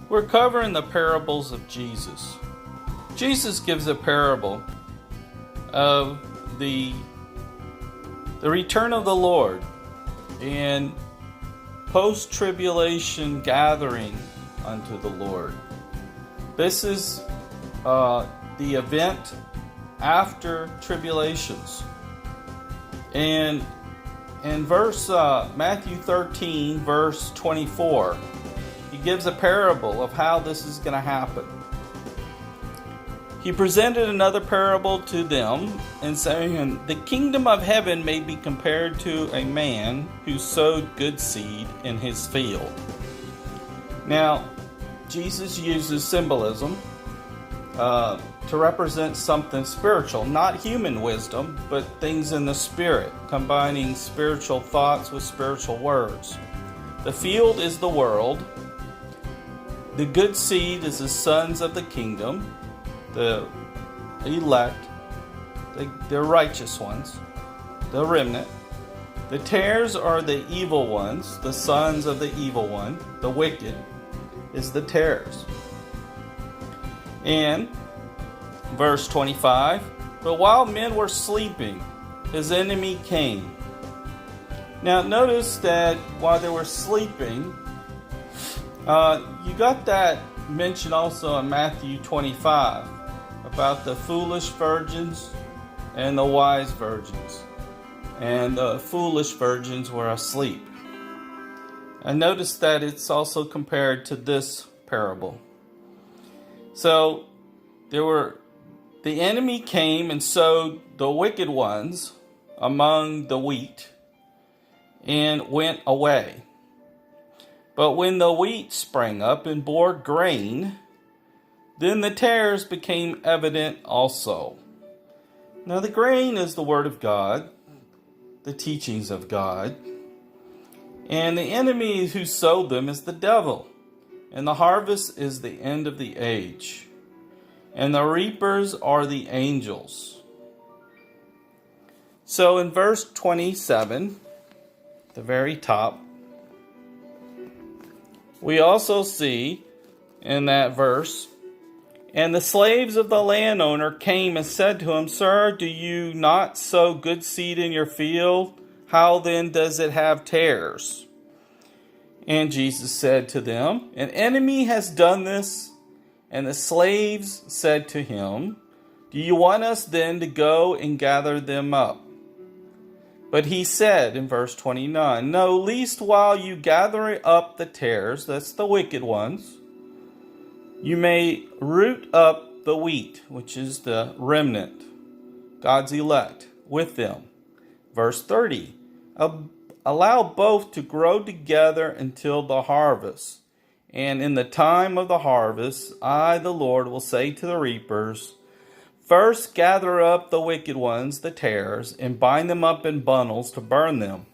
We're covering the parables of Jesus. Jesus gives a parable of the return of the Lord and post-tribulation gathering unto the Lord. This is the event after tribulations. And in Matthew 13, verse 24, he gives a parable of how this is going to happen. He presented another parable to them, and saying, the kingdom of heaven may be compared to a man who sowed good seed in his field. Now, Jesus uses symbolism to represent something spiritual, not human wisdom, but things in the spirit, combining spiritual thoughts with spiritual words. The field is the world. The good seed is the sons of the kingdom, the elect, the righteous ones, the remnant. The tares are the evil ones, the sons of the evil one. The wicked is the tares. And verse 25, but while men were sleeping, his enemy came. Now notice that while they were sleeping, you got that mentioned also in Matthew 25 about the foolish virgins and the wise virgins. And the foolish virgins were asleep. And notice that it's also compared to this parable. So the enemy came and sowed the wicked ones among the wheat and went away. But when the wheat sprang up and bore grain, then the tares became evident also. Now the grain is the word of God, the teachings of God. And the enemy who sowed them is the devil. And the harvest is the end of the age. And the reapers are the angels. So in verse 27, the very top, we also see in that verse, and the slaves of the landowner came and said to him, Sir, do you not sow good seed in your field? How then does it have tares? And Jesus said to them, an enemy has done this. And the slaves said to him, do you want us then to go and gather them up? But he said in verse 29, no, least while you gather up the tares, that's the wicked ones, you may root up the wheat, which is the remnant, God's elect, with them. Verse 30, allow both to grow together until the harvest. And in the time of the harvest, I, the Lord, will say to the reapers, first gather up the wicked ones, the tares, and bind them up in bundles to burn them.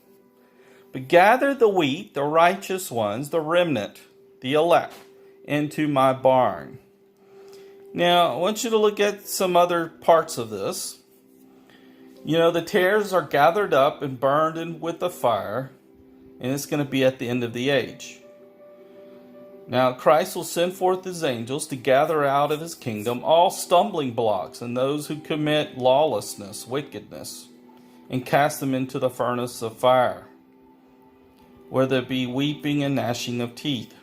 But gather the wheat, the righteous ones, the remnant, the elect, into my barn. Now, I want you to look at some other parts of this. You know, the tares are gathered up and burned with the fire, and it's going to be at the end of the age. Now, Christ will send forth his angels to gather out of his kingdom all stumbling blocks and those who commit lawlessness, wickedness, and cast them into the furnace of fire, where there be weeping and gnashing of teeth.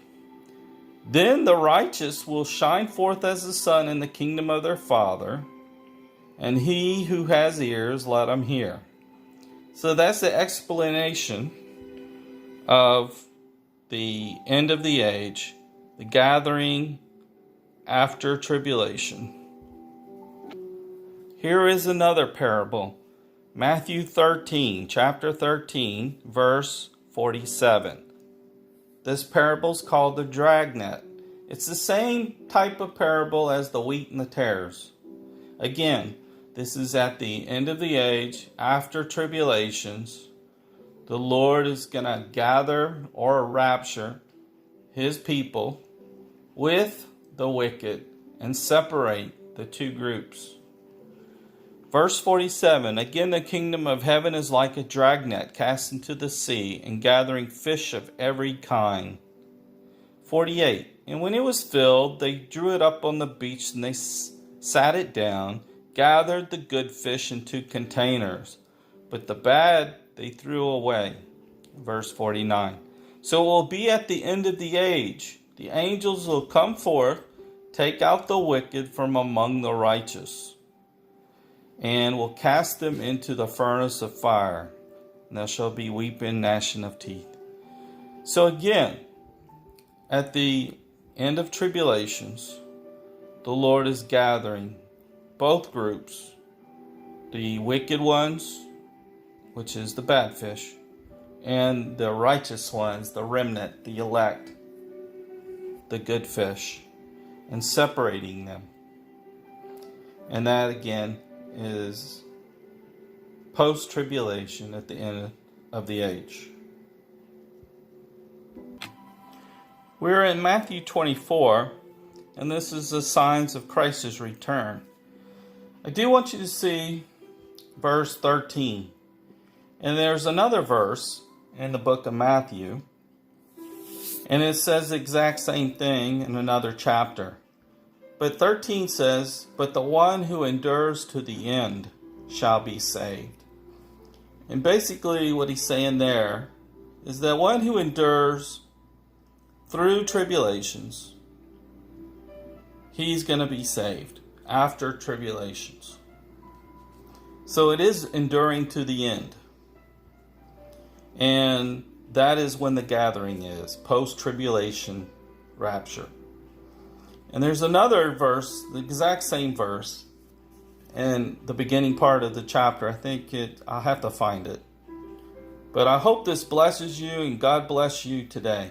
Then the righteous will shine forth as the sun in the kingdom of their Father, and he who has ears, let him hear. So that's the explanation of the end of the age, the gathering after tribulation. Here is another parable. Matthew 13, chapter 13, verse 47. This parable is called the Dragnet. It's the same type of parable as the wheat and the tares. Again, this is at the end of the age, after tribulations. The Lord is going to gather or rapture his people with the wicked and separate the two groups. Verse 47, again the kingdom of heaven is like a dragnet cast into the sea and gathering fish of every kind. 48. And when it was filled, they drew it up on the beach, and they sat it down, gathered the good fish into containers, but the bad they threw away. Verse 49. So it will be at the end of the age. The angels will come forth, take out the wicked from among the righteous, and will cast them into the furnace of fire. And there shall be weeping, gnashing of teeth. So again, at the end of tribulations, the Lord is gathering both groups, the wicked ones, which is the bad fish, and the righteous ones, the remnant, the elect, the good fish, and separating them. And that again is post-tribulation at the end of the age. We're in Matthew 24, and this is the signs of Christ's return. I do want you to see verse 13. And there's another verse in the book of Matthew, and it says the exact same thing in another chapter. But 13 says, "But the one who endures to the end shall be saved." And basically what he's saying there is that one who endures through tribulations, he's going to be saved after tribulations. So it is enduring to the end. And that is when the gathering is, post-tribulation rapture. And there's another verse, the exact same verse, in the beginning part of the chapter. I'll have to find it. But I hope this blesses you, and God bless you today.